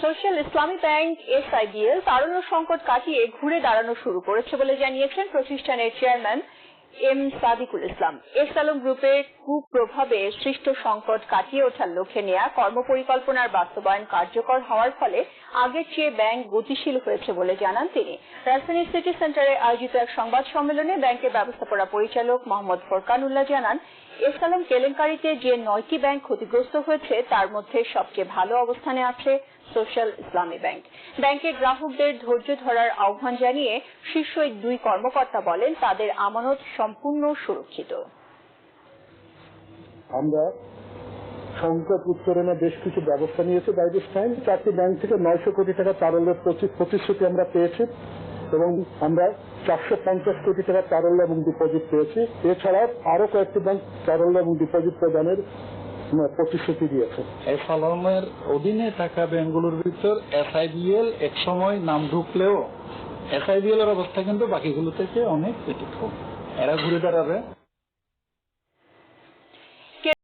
Social ইসলামী bank SIBL তারুণ্য সংকট কাটিয়ে ঘুরে দাঁড়ানো শুরু করেছে বলে জানিয়েছেন প্রতিষ্ঠানের চেয়ারম্যান এম সাদিকুল ইসলাম। এসআলম গ্রুপের কুপ্রভাবে সৃষ্ট সংকট কাটিয়ে ওঠার লক্ষ্যে নেওয়া কর্মপরিকল্পনার বাস্তবায়ন কার্যকর হওয়ার ফলে আগের চেয়ে ব্যাংক গতিশীল হয়েছে বলে জানান তিনি। রাজধানীর সিটি সেন্টারে আয়োজিত এক সংবাদ সম্মেলনে ব্যাংকের ব্যবস্থাপনা পরিচালক মোহাম্মদ ফোরকানুল্লাহ জানান, এসআলম কেলেঙ্কারিতে যে 9টি ব্যাংক ক্ষতিগ্রস্ত হয়েছে তার মধ্যে সবচেয়ে ভালো অবস্থানে আছে সোশ্যাল ইসলামী ব্যাংক। ব্যাংকের গ্রাহকদের ধৈর্য ধরার আহ্বান জানিয়ে শীর্ষ এই দুই কর্মকর্তা বলেন, তাদের আমানত সম্পূর্ণ সুরক্ষিত। আমরা সংকট উত্তরণে বেশ কিছু ব্যবস্থা নিয়েছি। বাই দিস টাইম 4টি ব্যাংক থেকে 900 কোটি টাকা তারল্যের প্রতিশ্রুতি আমরা পেয়েছি এবং আমরা 450 কোটি টাকা তারল্য এবং ডিপোজিট পেয়েছি। এছাড়াও আরো কয়েকটি ব্যাংক তারল্য এবং ডিপোজিট প্রদানের প্রতিশ্রুতি দিয়েছে। এসআলমের অধীনে থাকা ব্যাংকগুলোর ভিতর এসআইবিএল এক সময় নাম ঢুকলেও এসআইবিএল এর অবস্থা কিন্তু বাকিগুলো থেকে অনেক ব্যতিক্রম। এরা ঘুরে দাঁড়াবে।